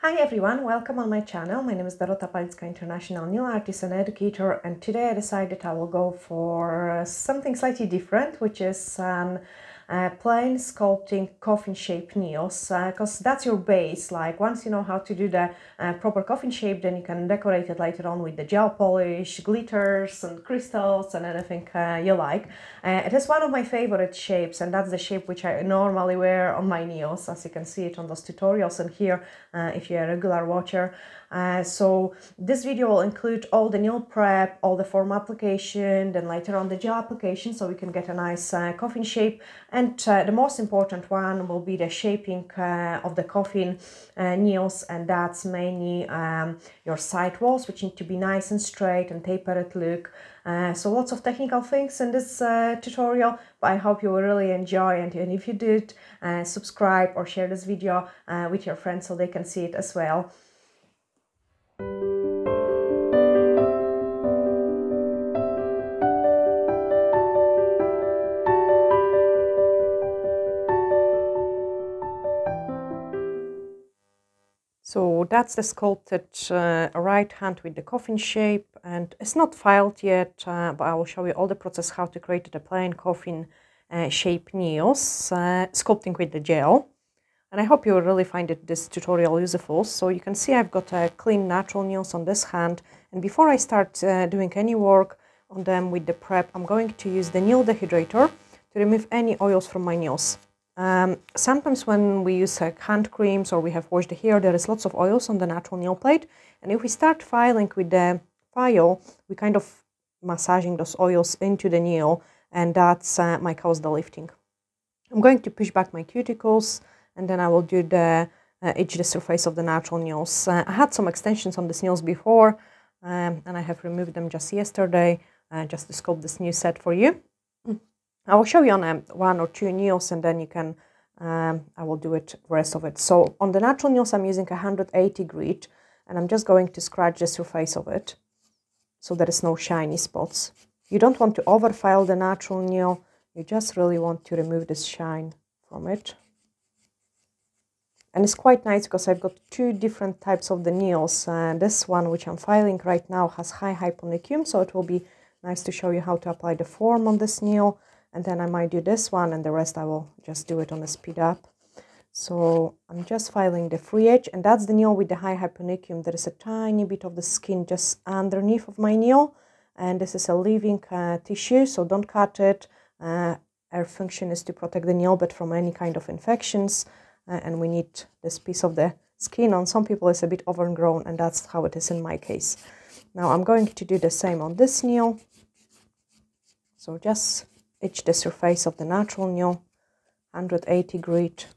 Hi everyone, welcome on my channel. My name is Dorota, Palicka, International Nail Artist and Educator, and today I decided I will go for something slightly different, which is plain sculpting coffin shape nails, because that's your base. Like once you know how to do the proper coffin shape, then you can decorate it later on with the gel polish, glitters and crystals and anything you like. It is one of my favorite shapes, and that's the shape which I normally wear on my nails, as you can see it on those tutorials and here if you're a regular watcher. So this video will include all the nail prep, all the form application, then later on the gel application, so we can get a nice coffin shape. And the most important one will be the shaping of the coffin nails, and that's mainly your side walls, which need to be nice and straight and tapered look. So lots of technical things in this tutorial, but I hope you will really enjoy, and if you did, subscribe or share this video with your friends so they can see it as well. So that's the sculpted right hand with the coffin shape, and it's not filed yet, but I will show you all the process how to create the plain coffin shape nails, sculpting with the gel. And I hope you will really find this tutorial useful. So you can see I've got clean natural nails on this hand, and before I start doing any work on them with the prep, I'm going to use the nail dehydrator to remove any oils from my nails. Sometimes when we use hand creams or we have washed the hair, there is lots of oils on the natural nail plate, and if we start filing with the file, we kind of massaging those oils into the nail, and that's might cause the lifting. I'm going to push back my cuticles, and then I will do the edge the surface of the natural nails. I had some extensions on these nails before, and I have removed them just yesterday, just to sculpt this new set for you. I will show you on one or two nails, and then you can, I will do it the rest of it. So on the natural nails, I'm using 180 grit, and I'm just going to scratch the surface of it, so there is no shiny spots. You don't want to overfile the natural nail, you just really want to remove this shine from it. And it's quite nice because I've got two different types of the nails. This one, which I'm filing right now, has high hyponychium, so it will be nice to show you how to apply the form on this nail. And then I might do this one, and the rest I will just do it on a speed up. So I'm just filing the free edge, and that's the nail with the high hyponychium. There is a tiny bit of the skin just underneath of my nail, and this is a living tissue, so don't cut it. Our function is to protect the nail bed from any kind of infections, and we need this piece of the skin. On some people it's a bit overgrown, and that's how it is in my case. Now I'm going to do the same on this nail. So just etch the surface of the natural nail, 180 grit.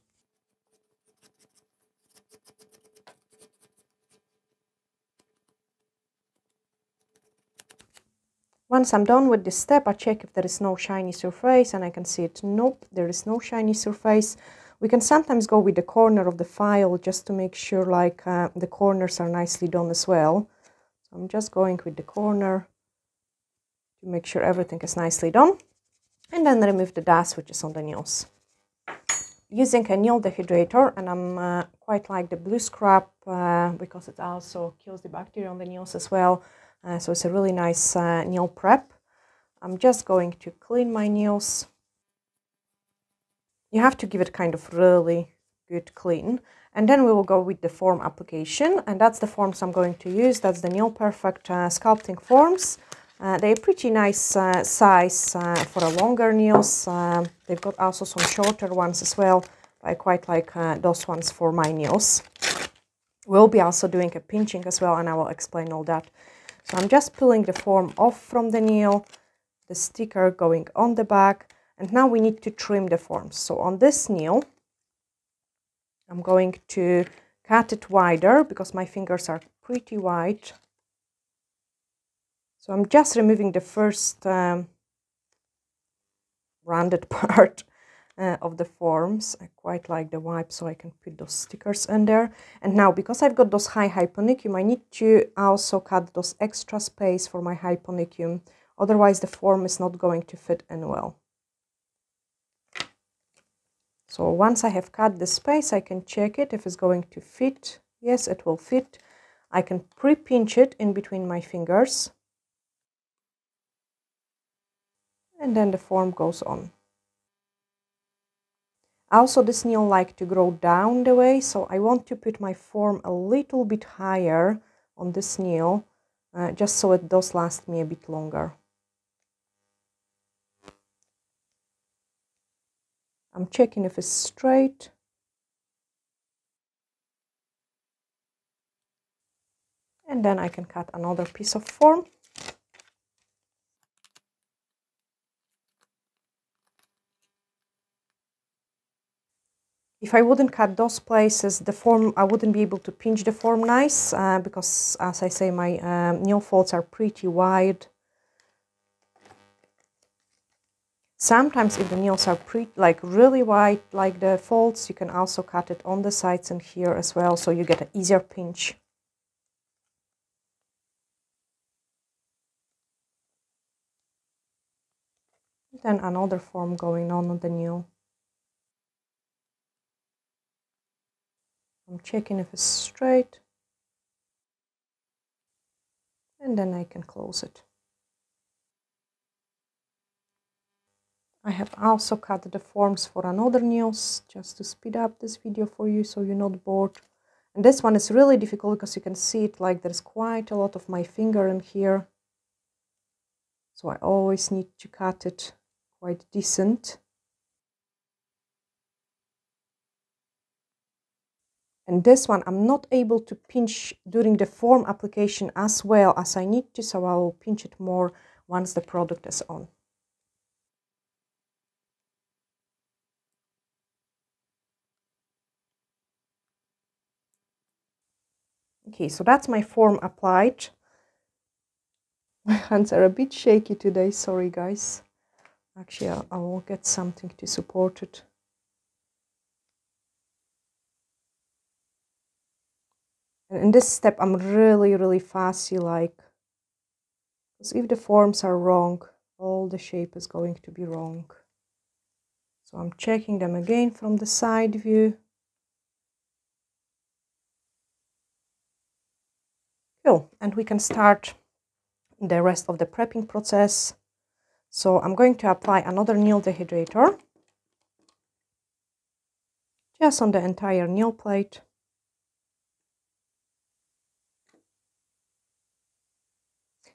Once I'm done with this step, I check if there is no shiny surface, and I can see it. Nope, there is no shiny surface. We can sometimes go with the corner of the file just to make sure like the corners are nicely done as well. So I'm just going with the corner to make sure everything is nicely done. And then remove the dust which is on the nails. Using a nail dehydrator, and I'm quite like the blue scrub because it also kills the bacteria on the nails as well. So it's a really nice nail prep. I'm just going to clean my nails. You have to give it kind of really good clean. And then we will go with the form application, and that's the forms I'm going to use. That's the Nail Perfect sculpting forms. They're pretty nice size for a longer nails. They've got also some shorter ones as well. I quite like those ones for my nails. We'll be also doing a pinching as well, and I will explain all that. So I'm just pulling the form off from the nail, the sticker going on the back, and now we need to trim the forms. So on this nail, I'm going to cut it wider because my fingers are pretty wide. So I'm just removing the first rounded part of the forms. I quite like the wipe, so I can put those stickers in there. And now, because I've got those high hyponychium, I need to also cut those extra space for my hyponychium. Otherwise, the form is not going to fit in well. So once I have cut the space, I can check it if it's going to fit Yes, it will fit. I can pre-pinch it in between my fingers. And then the form goes on. Also, this nail likes to grow down the way, so I want to put my form a little bit higher on this nail, just so it does last me a bit longer. I'm checking if it's straight. And then I can cut another piece of form. If I wouldn't cut those places, the form, I wouldn't be able to pinch the form nice, because, as I say, my nail folds are pretty wide. Sometimes if the nails are really wide, like the folds, you can also cut it on the sides and here as well, so you get an easier pinch. Then another form going on the nail. I'm checking if it's straight. And then I can close it. I have also cut the forms for another nails, just to speed up this video for you so you're not bored. And this one is really difficult because you can see it like there's quite a lot of my finger in here. So I always need to cut it quite decent. And this one I'm not able to pinch during the form application as well as I need to, so I will pinch it more once the product is on. Okay, so that's my form applied. My hands are a bit shaky today, sorry guys. Actually, I will get something to support it. And in this step, I'm really fussy, like, because if the forms are wrong, all the shape is going to be wrong. So I'm checking them again from the side view. Cool, and we can start the rest of the prepping process. So I'm going to apply another nail dehydrator, just on the entire nail plate.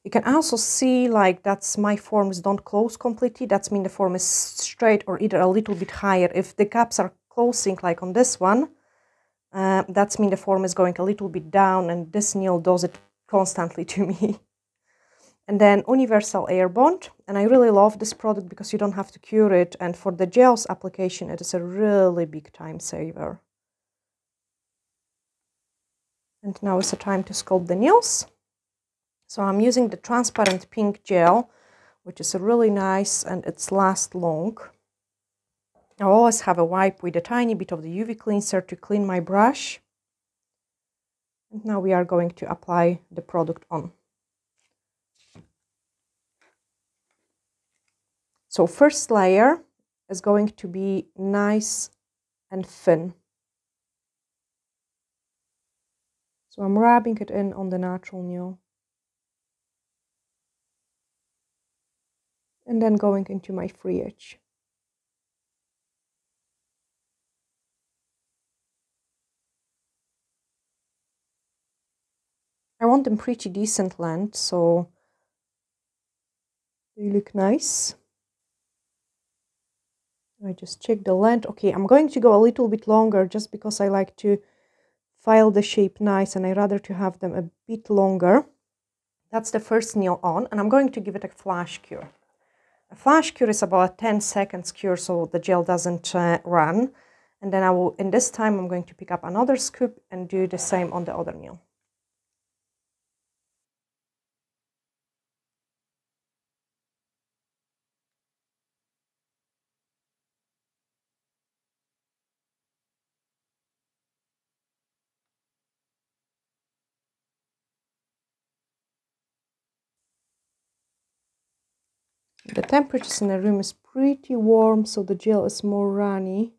You can also see like that's my forms don't close completely. That means the form is straight or either a little bit higher. If the gaps are closing like on this one, that means the form is going a little bit down, and this nail does it constantly to me. And then Universal Air Bond, and I really love this product because you don't have to cure it, and for the gels application it is a really big time saver. And now is the time to sculpt the nails. So I'm using the transparent pink gel, which is really nice and it's lasts long. I always have a wipe with a tiny bit of the UV cleanser to clean my brush. And now we are going to apply the product on. So first layer is going to be nice and thin. So I'm rubbing it in on the natural nail. And then going into my free edge. I want them pretty decent length, so they look nice. I just check the length. Okay, I'm going to go a little bit longer just because I like to file the shape nice and I rather to have them a bit longer. That's the first nail on, and I'm going to give it a flash cure. A flash cure is about a 10 seconds cure so the gel doesn't run. And then in this time, I'm going to pick up another scoop and do the same on the other nail. The temperature in the room is pretty warm, so the gel is more runny.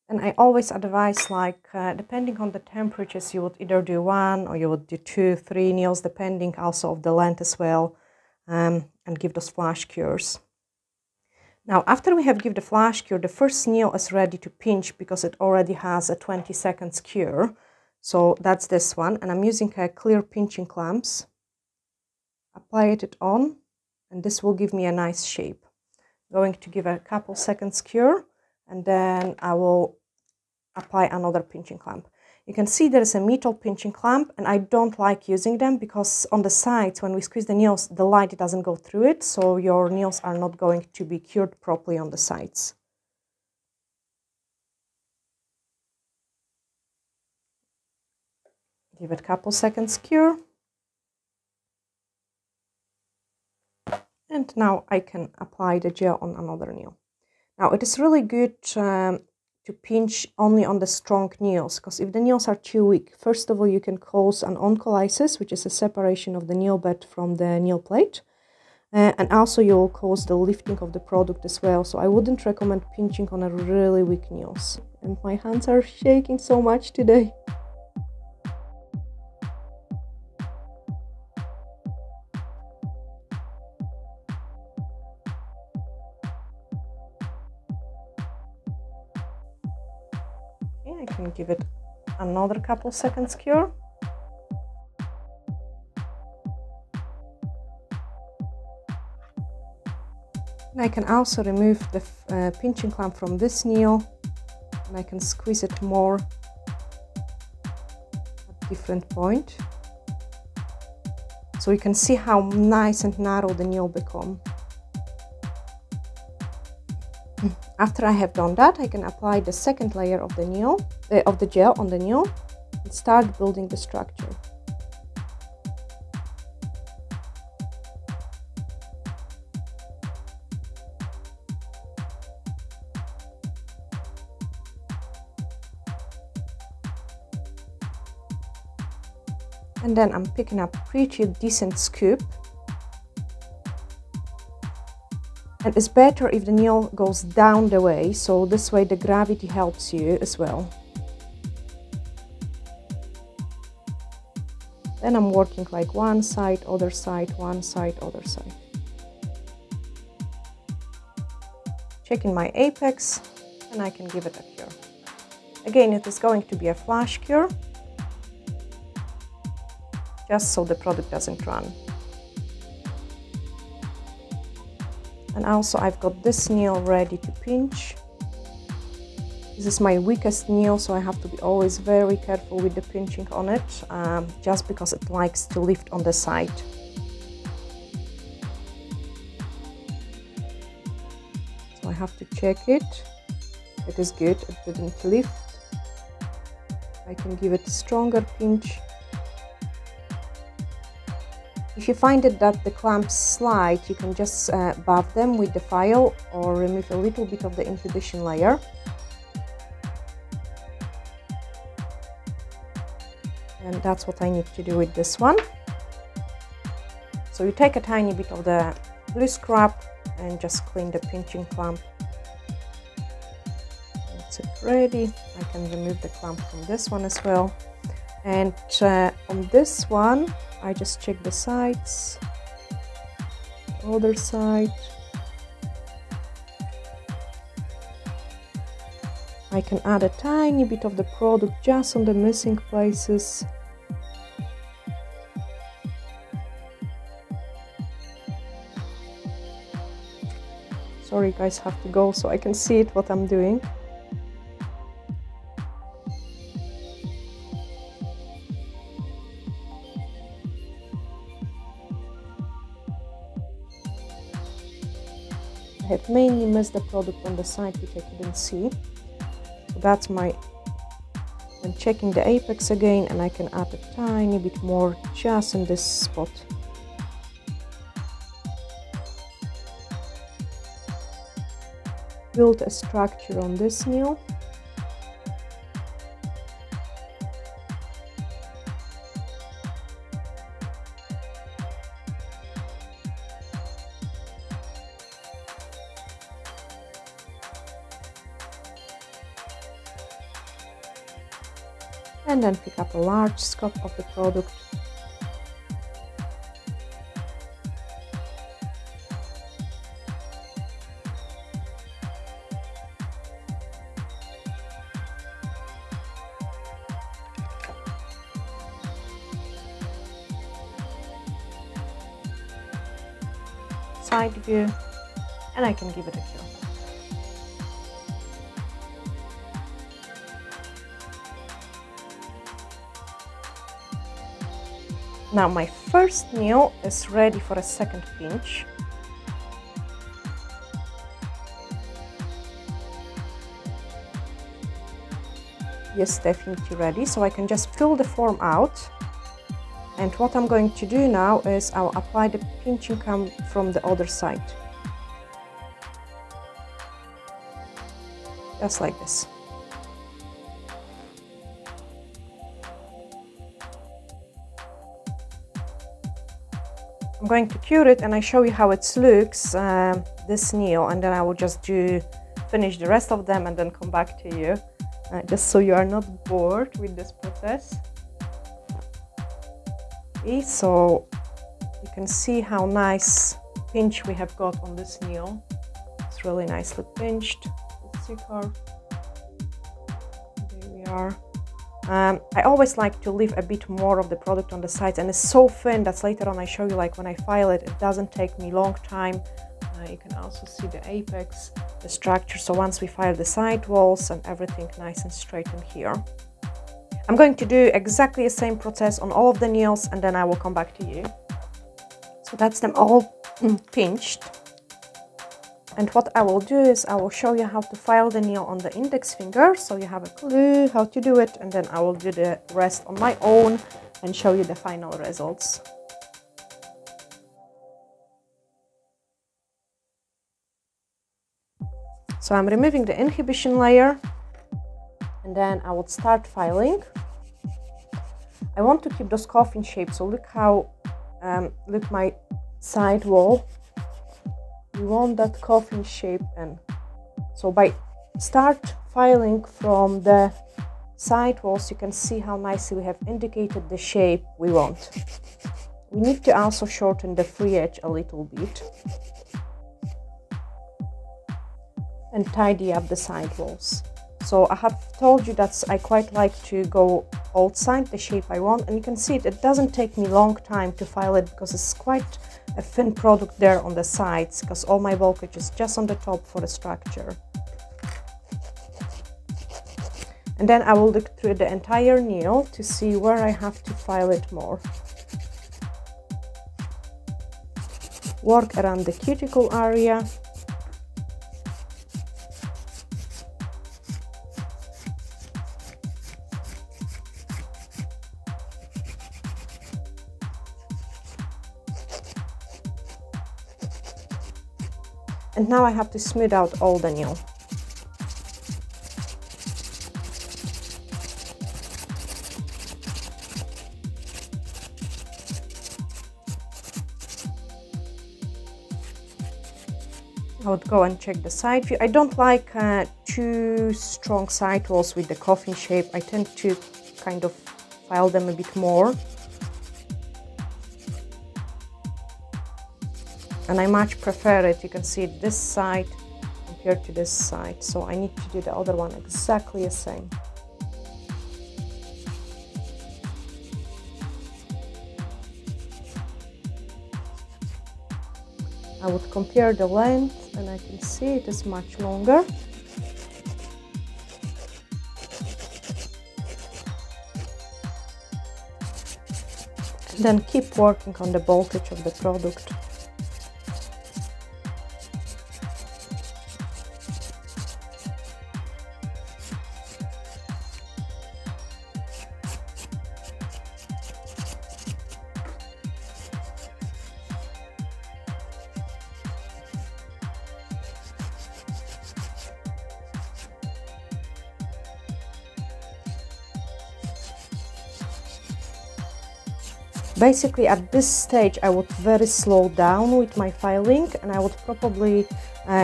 And I always advise, like, depending on the temperatures, you would either do 1 or you would do 2, 3 nails, depending also of the length as well, and give those flash cures. Now, after we have given the flash cure, the first nail is ready to pinch because it already has a 20 seconds cure. So that's this one, and I'm using a clear pinching clamps. Apply it on, and this will give me a nice shape. Going to give a couple seconds cure, and then I will apply another pinching clamp. You can see there is a metal pinching clamp, and I don't like using them because on the sides, when we squeeze the nails, the light doesn't go through it, so your nails are not going to be cured properly on the sides. Give it a couple seconds cure. And now I can apply the gel on another nail. Now it is really good to pinch only on the strong nails, because if the nails are too weak, first of all you can cause an oncolysis, which is a separation of the nail bed from the nail plate, and also you will cause the lifting of the product as well. So I wouldn't recommend pinching on a really weak nails. And my hands are shaking so much today. I can give it another couple seconds cure. And I can also remove the pinching clamp from this nail, and I can squeeze it more at different point. So you can see how nice and narrow the nail become. After I have done that, I can apply the second layer of the nail, of the gel on the nail, and start building the structure. And then I'm picking up pretty decent scoop. And it's better if the nail goes down the way, so this way the gravity helps you as well. Then I'm working like one side, other side, one side, other side. Checking my apex, and I can give it a cure. Again, it is going to be a flash cure, just so the product doesn't run. And also I've got this nail ready to pinch. This is my weakest nail, so I have to be always very careful with the pinching on it, just because it likes to lift on the side. So I have to check it. It is good, it didn't lift. I can give it a stronger pinch. If you find it that the clamps slide, you can just buff them with the file or remove a little bit of the inhibition layer. And that's what I need to do with this one. So you take a tiny bit of the blue scrub and just clean the pinching clamp. That's it ready. I can remove the clamp from this one as well. And on this one, I just check the sides, other side. I can add a tiny bit of the product just on the missing places. Sorry guys, have to go so I can see it what I'm doing. I have mainly missed the product on the side which I couldn't see. So that's my... I'm checking the apex again, and I can add a tiny bit more just in this spot. Build a structure on this nail. and then pick up a large scope of the product. Side view, and I can give it a curl. Now my first nail is ready for a second pinch. Yes, definitely ready, so I can just pull the form out. And what I'm going to do now is I'll apply the pinching comb from the other side. Just like this. I'm going to cure it and I show you how it looks, this nail, and then I will just finish the rest of them and then come back to you, just so you are not bored with this process. Okay, so you can see how nice pinch we have got on this nail. It's really nicely pinched. Let's see curve. There we are. I always like to leave a bit more of the product on the sides, and it's so thin that later on I show you, like when I file it, it doesn't take me long time. You can also see the apex, the structure. So once we file the side walls and everything nice and straight in here. I'm going to do exactly the same process on all of the nails and then I will come back to you. So that's them all pinched. And what I will do is I will show you how to file the nail on the index finger, so you have a clue how to do it, and then I will do the rest on my own and show you the final results. So I'm removing the inhibition layer and then I would start filing. I want to keep those coffin shapes, so look how, look my side wall. We want that coffin shape, and so by start filing from the side walls, you can see how nicely we have indicated the shape we want. We need to also shorten the free edge a little bit and tidy up the side walls. So I have told you that I quite like to go outside the shape I want, and you can see it doesn't take me long time to file it because it's quite a thin product there on the sides, because all my bulkage is just on the top for the structure. And then I will look through the entire nail to see where I have to file it more. Work around the cuticle area. And now I have to smooth out all the nail. I would go and check the side view. I don't like too strong side walls with the coffin shape. I tend to kind of file them a bit more. And I much prefer it, you can see it this side compared to this side. So I need to do the other one exactly the same. I would compare the length and I can see it is much longer. And then keep working on the bulkage of the product. Basically at this stage I would very slow down with my filing, and I would probably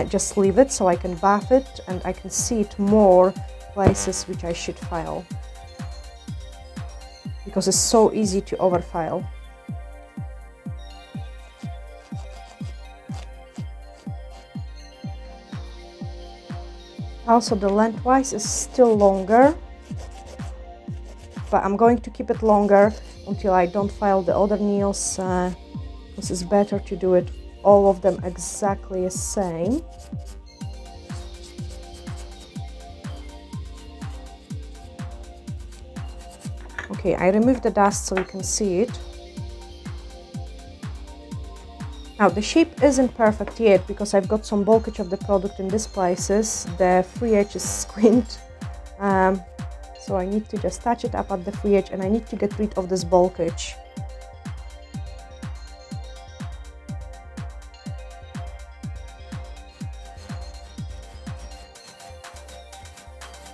just leave it so I can buff it and I can see it more places which I should file. because it's so easy to overfile. Also, the lengthwise is still longer, but I'm going to keep it longer until I don't file the other nails. This is better to do it all of them exactly the same. Okay, I removed the dust so you can see it. Now the shape isn't perfect yet because I've got some bulkage of the product in these places. The free edge is squint, so I need to just touch it up at the free edge, and I need to get rid of this bulkage.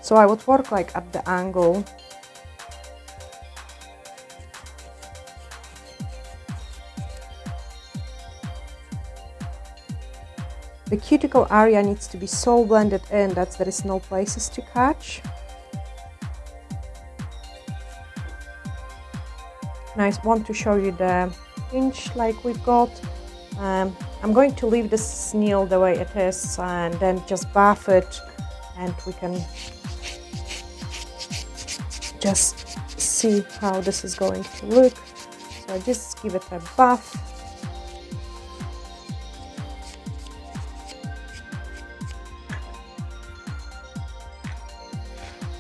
So I would work like at the angle. The cuticle area needs to be so blended in that there is no places to catch. And I want to show you the hinge like we've got. I'm going to leave this nail the way it is and then just buff it, and we can just see how this is going to look. So I just give it a buff.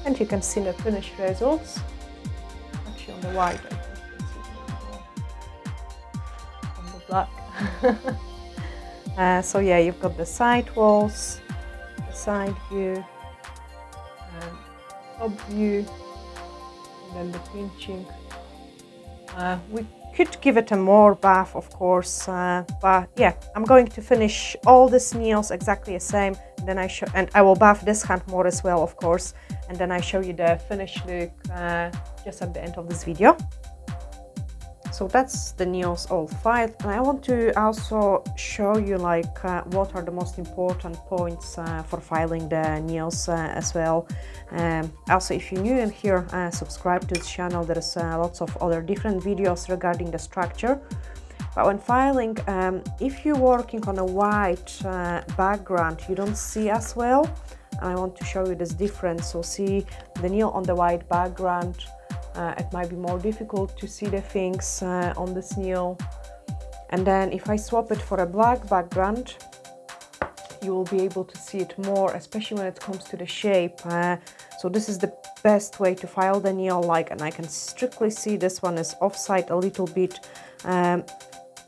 And you can see the finished results. Actually on the white, I think you can see on the black. So yeah, you've got the side walls, the side view, top view, and then the pinching. We could give it a more buff, of course, but yeah, I'm going to finish all these nails exactly the same. Then I will buff this hand more as well, of course, and then I show you the finished look just at the end of this video. So that's the nails all filed, and I want to also show you like what are the most important points for filing the nails as well. Also, if you're new in here, subscribe to this channel. There is lots of other different videos regarding the structure. But when filing, if you're working on a white background, you don't see as well. And I want to show you this difference. So see the nail on the white background, it might be more difficult to see the things on this nail. And then if I swap it for a black background, you will be able to see it more, especially when it comes to the shape. So this is the best way to file the nail, like, and I can strictly see this one is offside a little bit.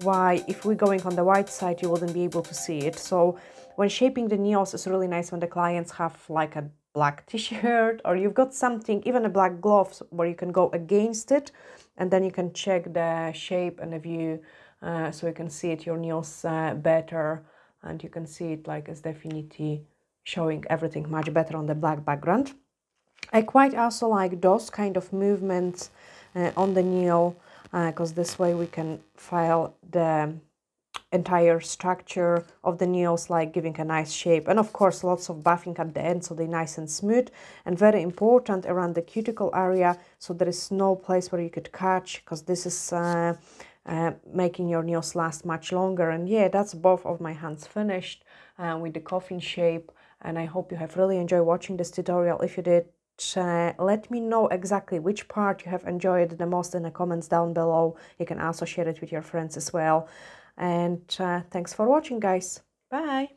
Why, if we're going on the white side, you wouldn't be able to see it. So when shaping the nails, it's really nice when the clients have like a black t-shirt, or you've got something, even a black gloves, where you can go against it, and then you can check the shape and the view, so you can see it, your nails better, and you can see it like it's definitely showing everything much better on the black background. I quite also like those kind of movements on the nail, because this way we can file the entire structure of the nails, like giving a nice shape, and of course lots of buffing at the end so they're nice and smooth, and very important around the cuticle area, so there is no place where you could catch, because this is making your nails last much longer. And yeah, that's both of my hands finished with the coffin shape, and I hope you have really enjoyed watching this tutorial. If you did, let me know exactly which part you have enjoyed the most in the comments down below. You can also share it with your friends as well. And thanks for watching, guys. Bye.